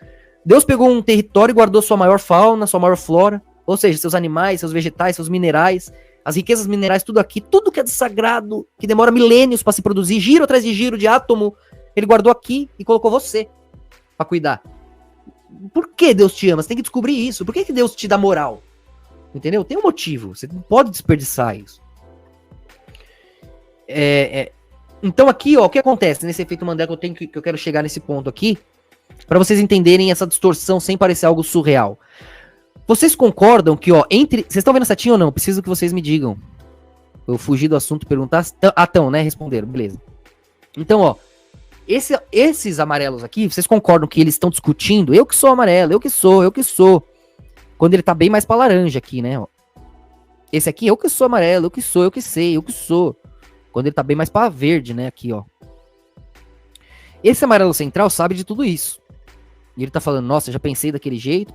Deus pegou um território e guardou sua maior fauna, sua maior flora, ou seja, seus animais, seus vegetais, seus minerais, as riquezas minerais, tudo aqui, tudo que é sagrado, que demora milênios para se produzir, giro atrás de giro de átomo, ele guardou aqui e colocou você para cuidar. Por que Deus te ama? Você tem que descobrir isso. Por que Deus te dá moral? Entendeu? Tem um motivo, você não pode desperdiçar isso. Então aqui, ó, o que acontece nesse efeito Mandela que eu quero chegar nesse ponto aqui, para vocês entenderem essa distorção sem parecer algo surreal. Vocês concordam que, ó, vocês estão vendo a setinha ou não? Preciso que vocês me digam. Eu fugi do assunto, perguntar. Então, né? Responderam, beleza. Então, ó, esses amarelos aqui, vocês concordam que eles estão discutindo? Eu que sou amarelo, eu que sou. Quando ele tá bem mais pra laranja aqui, né? Ó. Esse aqui, eu que sou amarelo, eu que sou, eu que sei, eu que sou. Quando ele tá bem mais pra verde, né? Aqui, ó. Esse amarelo central sabe de tudo isso. E ele tá falando, nossa, já pensei daquele jeito.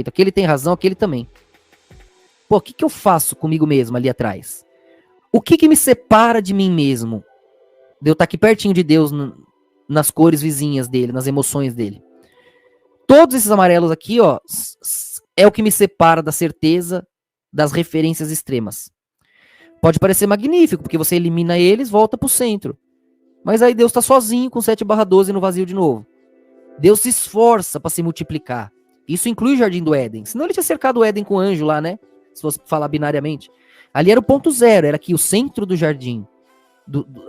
Aquele tem razão, aquele também. Pô, o que eu faço comigo mesmo ali atrás? O que me separa de mim mesmo? De eu estar aqui pertinho de Deus, nas cores vizinhas dele, nas emoções dele. Todos esses amarelos aqui, ó, é o que me separa da certeza das referências extremas. Pode parecer magnífico, porque você elimina eles, volta pro centro. Mas aí Deus tá sozinho com 7/12 no vazio de novo. Deus se esforça para se multiplicar. Isso inclui o Jardim do Éden. Senão ele tinha cercado o Éden com o anjo lá, né? Se fosse falar binariamente. Ali era o ponto zero, era aqui o centro do jardim.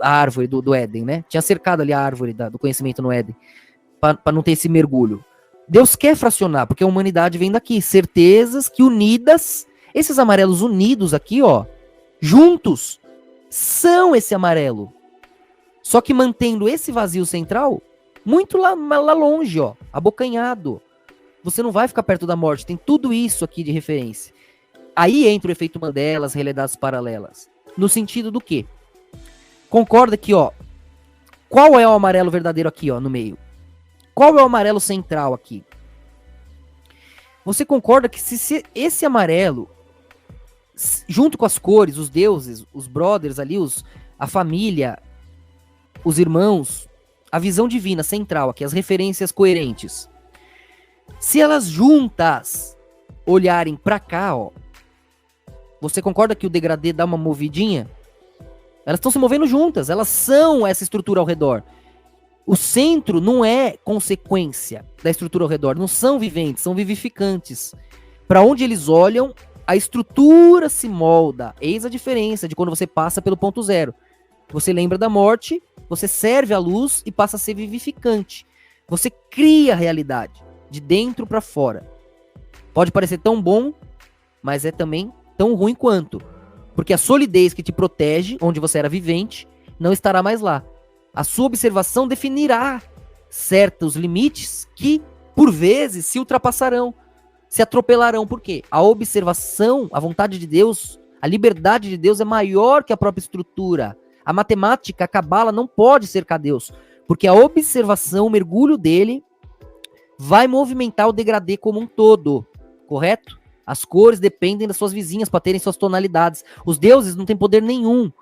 A árvore do Éden, né? Tinha cercado ali a árvore do conhecimento no Éden. Para não ter esse mergulho. Deus quer fracionar, porque a humanidade vem daqui. Certezas que unidas, esses amarelos unidos aqui, ó, juntos, são esse amarelo. Só que mantendo esse vazio central muito lá longe, ó, abocanhado. Você não vai ficar perto da morte, tem tudo isso aqui de referência. Aí entra o efeito Mandela, as realidades paralelas. No sentido do quê? Concorda que, ó, qual é o amarelo verdadeiro aqui, ó, no meio? Qual é o amarelo central aqui? Você concorda que se esse amarelo, junto com as cores, os deuses, os brothers ali, a família, os irmãos, a visão divina central aqui, as referências coerentes, se elas juntas olharem pra cá, ó, você concorda que o degradê dá uma movidinha? Elas estão se movendo juntas, elas são essa estrutura ao redor. O centro não é consequência da estrutura ao redor, não são viventes, são vivificantes. Para onde eles olham, a estrutura se molda. Eis a diferença de quando você passa pelo ponto zero. Você lembra da morte, você serve a luz e passa a ser vivificante. Você cria a realidade, de dentro para fora. Pode parecer tão bom, mas é também tão ruim quanto. Porque a solidez que te protege, onde você era vivente, não estará mais lá. A sua observação definirá certos limites que, por vezes, se ultrapassarão, se atropelarão. Por quê? A observação, a vontade de Deus, A liberdade de Deus é maior que a própria estrutura. A matemática, a cabala, não pode cercar Deus, porque a observação, o mergulho dele, vai movimentar o degradê como um todo, correto? As cores dependem das suas vizinhas para terem suas tonalidades. Os deuses não têm poder nenhum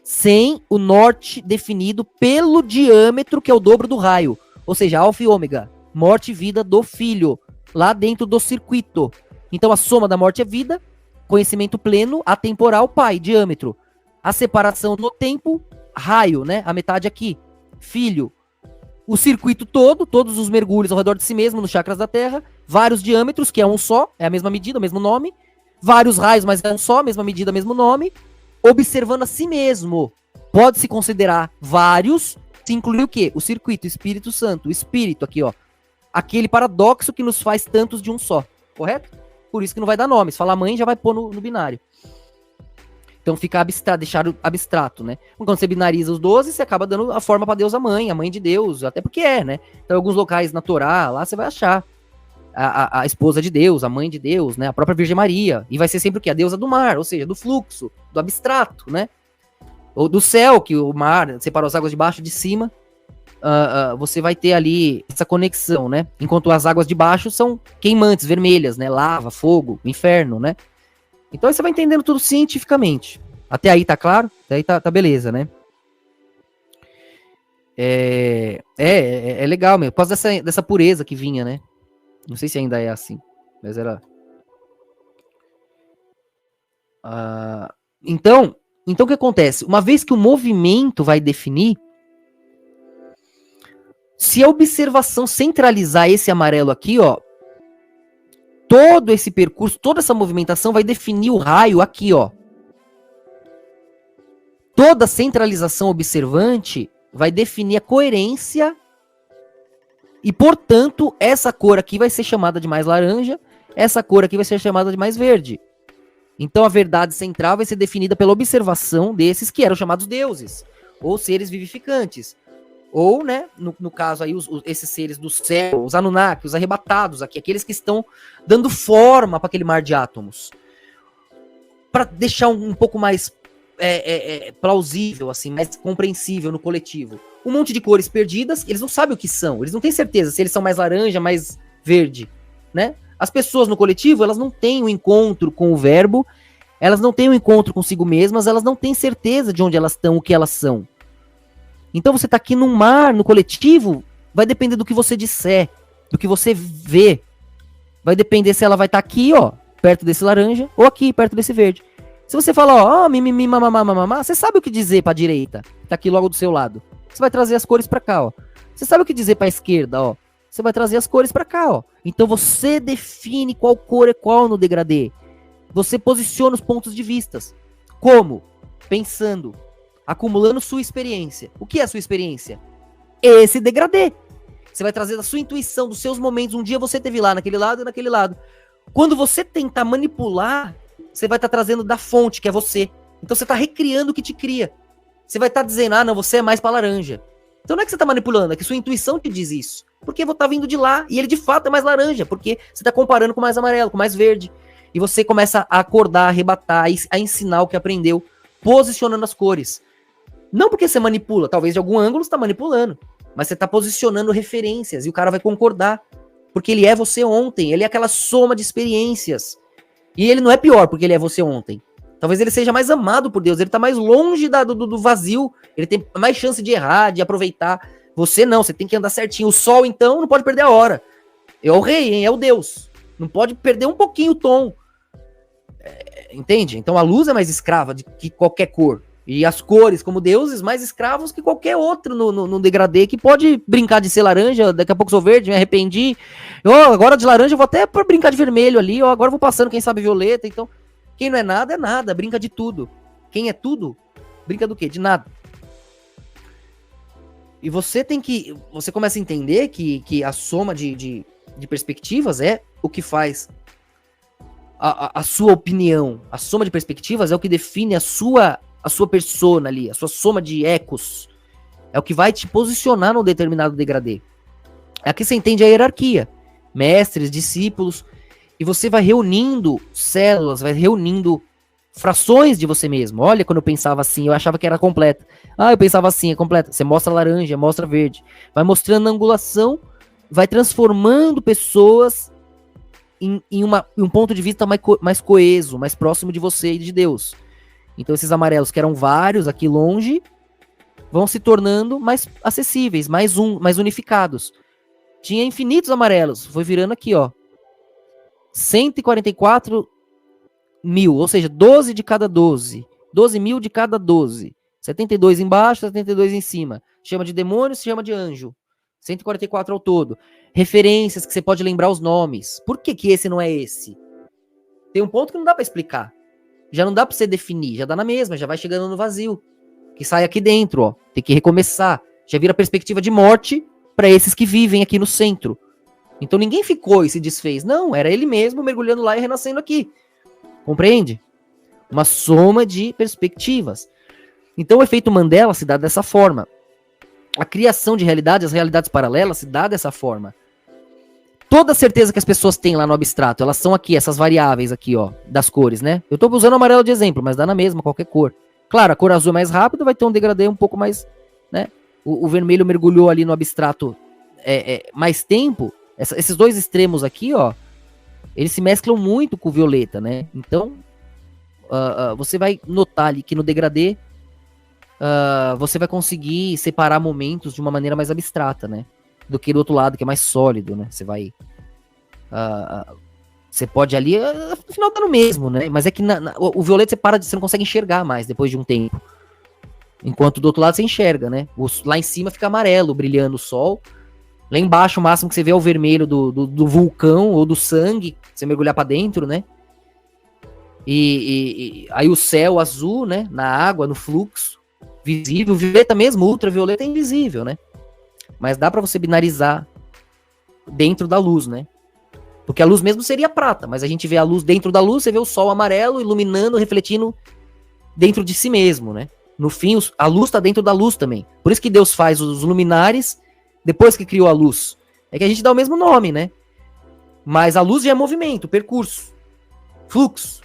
sem o norte definido pelo diâmetro, que é o dobro do raio. Ou seja, alfa e ômega, morte e vida do filho, lá dentro do circuito. Então a soma da morte é vida, conhecimento pleno, atemporal, pai, diâmetro. A separação no tempo, raio, né? A metade aqui, filho. O circuito todo, todos os mergulhos ao redor de si mesmo, nos chakras da Terra, vários diâmetros, que é um só, é a mesma medida, o mesmo nome, vários raios, mas é um só, mesma medida, mesmo nome, observando a si mesmo. Pode-se considerar vários, se incluir o quê? O circuito, o Espírito Santo, o Espírito aqui, ó. Aquele paradoxo que nos faz tantos de um só, correto? Por isso que não vai dar nome, se falar mãe já vai pôr no binário. Então fica abstrato, deixar abstrato, né? Quando você binariza os 12, você acaba dando a forma para Deus a mãe de Deus, até porque é, né? Então em alguns locais na Torá, lá você vai achar a esposa de Deus, a mãe de Deus, né? A própria Virgem Maria, e vai ser sempre o quê? A deusa do mar, ou seja, do fluxo, do abstrato, né? Ou do céu, que o mar separa as águas de baixo e de cima, você vai ter ali essa conexão, né? Enquanto as águas de baixo são queimantes, vermelhas, né? Lava, fogo, inferno, né? Então aí você vai entendendo tudo cientificamente. Até aí tá claro? Até aí tá beleza, né? É legal mesmo, por causa dessa pureza que vinha, né? Não sei se ainda é assim, mas era... Então o que acontece? Uma vez que o movimento vai definir, se a observação centralizar esse amarelo aqui, ó, todo esse percurso, toda essa movimentação vai definir o raio aqui, ó. Toda centralização observante vai definir a coerência e, portanto, essa cor aqui vai ser chamada de mais laranja, essa cor aqui vai ser chamada de mais verde. Então a verdade central vai ser definida pela observação desses que eram chamados deuses, ou seres vivificantes. Ou, né, no caso aí, esses seres do céu, os Anunnaki, os arrebatados aqui, aqueles que estão dando forma para aquele mar de átomos. Para deixar um pouco mais plausível, assim, mais compreensível no coletivo. Um monte de cores perdidas, eles não sabem o que são, eles não têm certeza se eles são mais laranja, mais verde, né? As pessoas no coletivo, elas não têm um encontro com o verbo, elas não têm um encontro consigo mesmas, elas não têm certeza de onde elas estão, o que elas são. Então você tá aqui no mar, no coletivo, vai depender do que você disser, do que você vê. Vai depender se ela vai estar aqui, ó, perto desse laranja, ou aqui, perto desse verde. Se você falar, ó, mimimi, mamamá, você sabe o que dizer pra direita, tá aqui logo do seu lado. Você vai trazer as cores pra cá, ó. Você sabe o que dizer pra esquerda, ó. Você vai trazer as cores pra cá, ó. Então você define qual cor é qual no degradê. Você posiciona os pontos de vistas. Como? Pensando. Acumulando sua experiência. O que é a sua experiência? Esse degradê. Você vai trazer da sua intuição, dos seus momentos. Um dia você teve lá, naquele lado e naquele lado. Quando você tentar manipular, você vai estar trazendo da fonte, que é você. Então você está recriando o que te cria. Você vai estar dizendo, não, você é mais para laranja. Então não é que você está manipulando, é que sua intuição te diz isso. Porque eu vou estar vindo de lá, e ele de fato é mais laranja, porque você está comparando com mais amarelo, com mais verde. E você começa a acordar, a arrebatar, a ensinar o que aprendeu, posicionando as cores. Não porque você manipula, talvez de algum ângulo você está manipulando, mas você está posicionando referências e o cara vai concordar, porque ele é você ontem, ele é aquela soma de experiências. E ele não é pior porque ele é você ontem. Talvez ele seja mais amado por Deus, ele está mais longe do vazio, ele tem mais chance de errar, de aproveitar. Você não, você tem que andar certinho. O sol, então, não pode perder a hora. É o rei, hein? É o Deus. Não pode perder um pouquinho o tom. Entende? Então a luz é mais escrava que qualquer cor. E as cores, como deuses, mais escravos que qualquer outro no degradê, que pode brincar de ser laranja, daqui a pouco sou verde, me arrependi. Agora de laranja eu vou até brincar de vermelho ali, agora eu vou passando, quem sabe violeta. Então, quem não é nada, brinca de tudo. Quem é tudo, brinca do quê? De nada. E você começa a entender que a soma de perspectivas é o que faz a sua opinião. A soma de perspectivas é o que define a sua persona ali, a sua soma de ecos. É o que vai te posicionar num determinado degradê. Aqui você entende a hierarquia. Mestres, discípulos. E você vai reunindo células, vai reunindo frações de você mesmo. Olha, quando eu pensava assim, eu achava que era completa. Ah, eu pensava assim, é completa. Você mostra laranja, mostra verde. Vai mostrando a angulação, vai transformando pessoas em um ponto de vista mais coeso, mais próximo de você e de Deus. Então esses amarelos, que eram vários aqui longe, vão se tornando mais acessíveis, mais unificados. Tinha infinitos amarelos, foi virando aqui, ó. 144 mil, ou seja, 12 de cada 12. 12 mil de cada 12. 72 embaixo, 72 em cima. Chama de demônio, se chama de anjo. 144 ao todo. Referências que você pode lembrar os nomes. Por que que esse não é esse? Tem um ponto que não dá pra explicar. Já não dá pra você definir, já dá na mesma, já vai chegando no vazio. Que sai aqui dentro, ó. Tem que recomeçar. Já vira perspectiva de morte pra esses que vivem aqui no centro. Então ninguém ficou e se desfez. Não, era ele mesmo mergulhando lá e renascendo aqui. Compreende? Uma soma de perspectivas. Então o efeito Mandela se dá dessa forma. A criação de realidade, as realidades paralelas se dá dessa forma. Toda a certeza que as pessoas têm lá no abstrato, elas são aqui, essas variáveis aqui, ó, das cores, né? Eu tô usando o amarelo de exemplo, mas dá na mesma, qualquer cor. Claro, a cor azul é mais rápida, vai ter um degradê um pouco mais, né? O vermelho mergulhou ali no abstrato mais tempo. Esses dois extremos aqui, ó, eles se mesclam muito com o violeta, né? Então, você vai notar ali que no degradê, você vai conseguir separar momentos de uma maneira mais abstrata, né? Do que do outro lado, que é mais sólido, né? Você vai... você pode ali... no final tá no mesmo, né? Mas é que o violeta você não consegue enxergar mais depois de um tempo. Enquanto do outro lado você enxerga, né? Lá em cima fica amarelo, brilhando o sol. Lá embaixo, o máximo que você vê é o vermelho do vulcão ou do sangue, você mergulhar pra dentro, né? E aí o céu azul, né? Na água, no fluxo, visível. O violeta mesmo, o ultravioleta é invisível, né? Mas dá pra você binarizar dentro da luz, né? Porque a luz mesmo seria prata, mas a gente vê a luz dentro da luz, você vê o sol amarelo iluminando, refletindo dentro de si mesmo, né? No fim, a luz tá dentro da luz também. Por isso que Deus faz os luminares depois que criou a luz. É que a gente dá o mesmo nome, né? Mas a luz já é movimento, percurso, fluxo.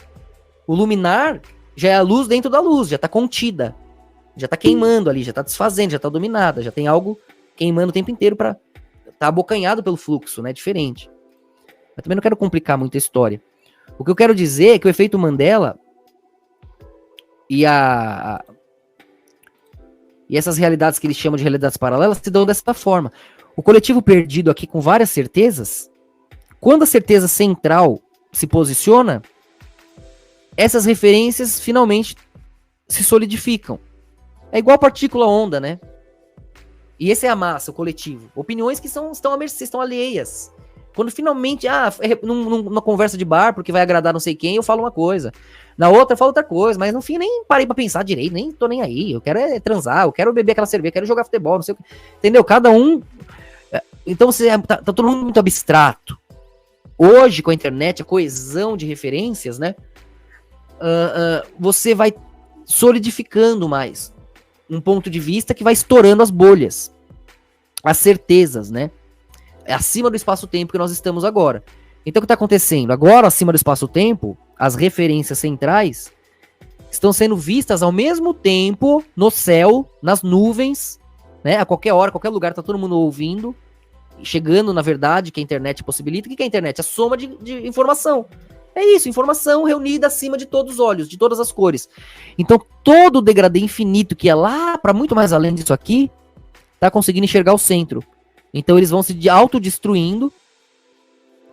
O luminar já é a luz dentro da luz, já tá contida. Já tá queimando ali, já tá desfazendo, já tá dominada, já tem algo queimando o tempo inteiro pra tá abocanhado pelo fluxo, né? Diferente. Mas também não quero complicar muito a história. O que eu quero dizer é que o efeito Mandela e essas realidades que eles chamam de realidades paralelas se dão dessa forma. O coletivo perdido aqui com várias certezas, quando a certeza central se posiciona, essas referências finalmente se solidificam. É igual partícula onda, né? E esse é a massa, o coletivo. Opiniões que estão à mercê, estão alheias. Quando finalmente, numa conversa de bar, porque vai agradar não sei quem, eu falo uma coisa. Na outra eu falo outra coisa, mas no fim nem parei pra pensar direito, nem tô nem aí. Eu quero transar, eu quero beber aquela cerveja, eu quero jogar futebol, não sei o que. Entendeu? Cada um... Então tá todo mundo muito abstrato. Hoje, com a internet, a coesão de referências, né? Você vai solidificando mais um ponto de vista que vai estourando as bolhas, as certezas, né? É acima do espaço-tempo que nós estamos agora. Então o que está acontecendo? Agora, acima do espaço-tempo, as referências centrais estão sendo vistas ao mesmo tempo no céu, nas nuvens, né? A qualquer hora, qualquer lugar, tá todo mundo ouvindo, chegando, na verdade, que a internet possibilita. O que é a internet? A soma de informação. É isso, informação reunida acima de todos os olhos, de todas as cores. Então, todo o degradê infinito que é lá para muito mais além disso aqui, tá conseguindo enxergar o centro. Então, eles vão se autodestruindo.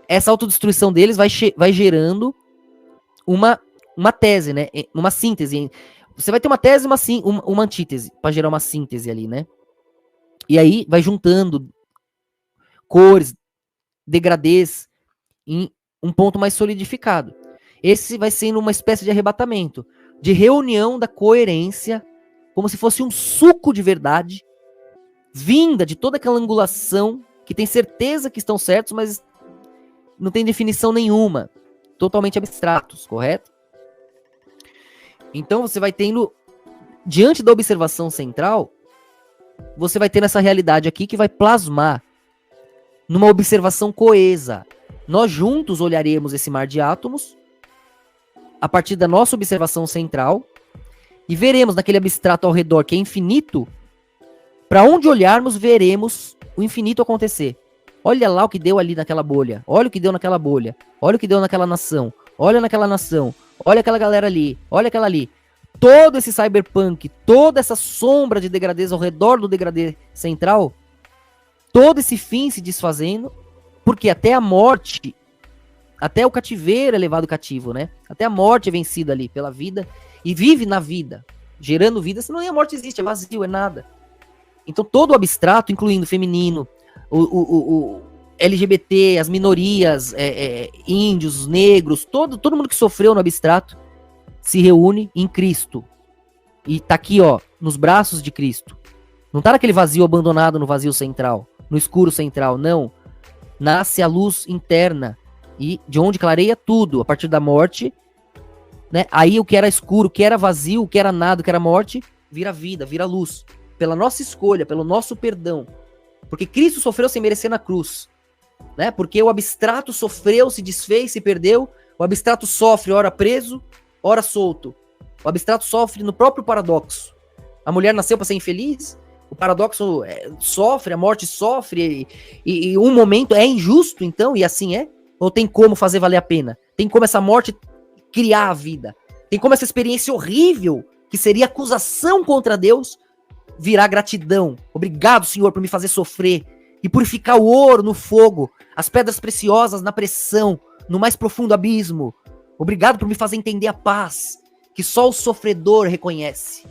Essa autodestruição deles vai gerando uma tese, né? Uma síntese. Você vai ter uma tese e uma antítese, para gerar uma síntese ali, né? E aí, vai juntando cores, degradês em um ponto mais solidificado. Esse vai sendo uma espécie de arrebatamento, de reunião da coerência, como se fosse um suco de verdade, vinda de toda aquela angulação, que tem certeza que estão certos, mas não tem definição nenhuma, totalmente abstratos, correto? Então você vai tendo, diante da observação central, você vai ter essa realidade aqui que vai plasmar numa observação coesa. Nós juntos olharemos esse mar de átomos a partir da nossa observação central e veremos naquele abstrato ao redor que é infinito. Para onde olharmos, veremos o infinito acontecer. Olha lá o que deu ali naquela bolha. Olha o que deu naquela bolha. Olha o que deu naquela nação. Olha naquela nação. Olha aquela galera ali. Olha aquela ali. Todo esse cyberpunk, toda essa sombra de degradês ao redor do degradê central, todo esse fim se desfazendo, porque até a morte, até o cativeiro é levado cativo, né? Até a morte é vencida ali pela vida e vive na vida, gerando vida, senão nem a morte existe, é vazio, é nada. Então todo o abstrato, incluindo o feminino, o LGBT, as minorias, índios, negros, todo mundo que sofreu no abstrato, se reúne em Cristo. E tá aqui, ó, nos braços de Cristo. Não tá naquele vazio abandonado no vazio central, no escuro central, não. Nasce a luz interna, e de onde clareia tudo, a partir da morte, né? Aí o que era escuro, o que era vazio, o que era nada, o que era morte, vira vida, vira luz. Pela nossa escolha, pelo nosso perdão. Porque Cristo sofreu sem merecer na cruz, né? Porque o abstrato sofreu, se desfez, se perdeu. O abstrato sofre, ora preso, ora solto. O abstrato sofre no próprio paradoxo. A mulher nasceu para ser infeliz, o paradoxo sofre, a morte sofre, e um momento é injusto, então, e assim é? Ou tem como fazer valer a pena? Tem como essa morte criar a vida? Tem como essa experiência horrível, que seria acusação contra Deus, virar gratidão? Obrigado, Senhor, por me fazer sofrer e purificar o ouro no fogo, as pedras preciosas na pressão, no mais profundo abismo. Obrigado por me fazer entender a paz que só o sofredor reconhece.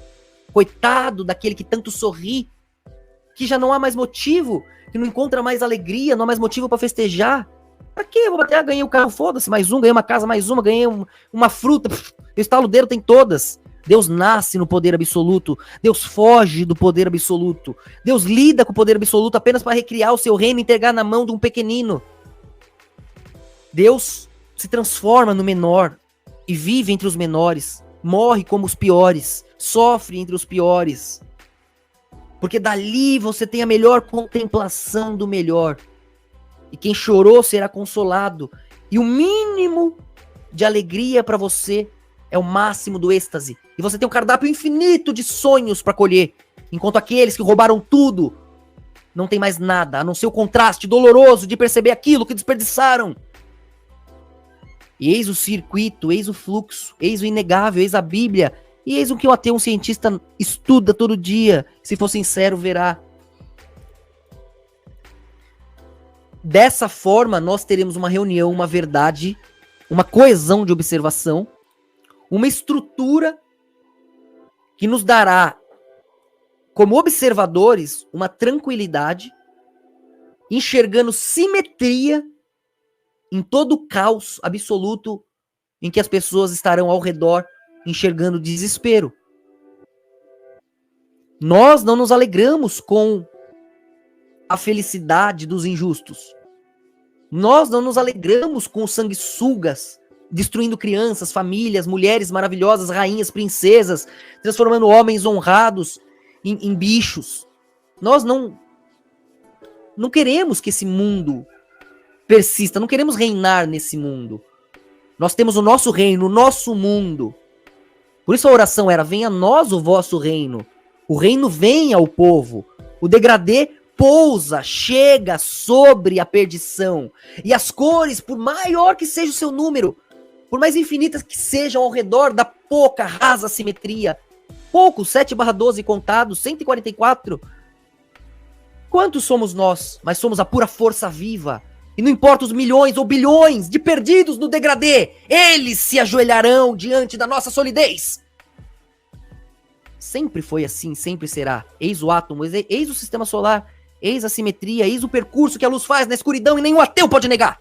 Coitado daquele que tanto sorri, que já não há mais motivo, que não encontra mais alegria, não há mais motivo para festejar. Pra quê? Eu vou bater, ganhei o carro, foda-se, mais um, ganhei uma casa, mais uma, ganhei uma fruta, eu estalo o dedo, tem todas. Deus nasce no poder absoluto, Deus foge do poder absoluto, Deus lida com o poder absoluto apenas para recriar o seu reino e entregar na mão de um pequenino. Deus se transforma no menor e vive entre os menores, morre como os piores, sofre entre os piores, porque dali você tem a melhor contemplação do melhor, e quem chorou será consolado, e o mínimo de alegria para você é o máximo do êxtase, e você tem um cardápio infinito de sonhos para colher, enquanto aqueles que roubaram tudo não tem mais nada, a não ser o contraste doloroso de perceber aquilo que desperdiçaram. E eis o circuito, eis o fluxo, eis o inegável, eis a Bíblia, e eis o que um ateu, um cientista estuda todo dia, se for sincero, verá. Dessa forma, nós teremos uma reunião, uma verdade, uma coesão de observação, uma estrutura que nos dará, como observadores, uma tranquilidade, enxergando simetria em todo o caos absoluto em que as pessoas estarão ao redor enxergando desespero. Nós não nos alegramos com a felicidade dos injustos. Nós não nos alegramos com os sanguessugas destruindo crianças, famílias, mulheres maravilhosas, rainhas, princesas, transformando homens honrados em bichos. Nós não queremos que esse mundo persista, não queremos reinar nesse mundo. Nós temos o nosso reino, o nosso mundo. Por isso a oração era: venha a nós o vosso reino. O reino vem ao povo. O degradê pousa, chega sobre a perdição. E as cores, por maior que seja o seu número, por mais infinitas que sejam ao redor da pouca, rasa simetria, poucos, 7/12 contados, 144. Quantos somos nós? Mas somos a pura força viva. E não importa os milhões ou bilhões de perdidos no degradê, eles se ajoelharão diante da nossa solidez. Sempre foi assim, sempre será. Eis o átomo, eis o sistema solar, eis a simetria, eis o percurso que a luz faz na escuridão e nenhum ateu pode negar.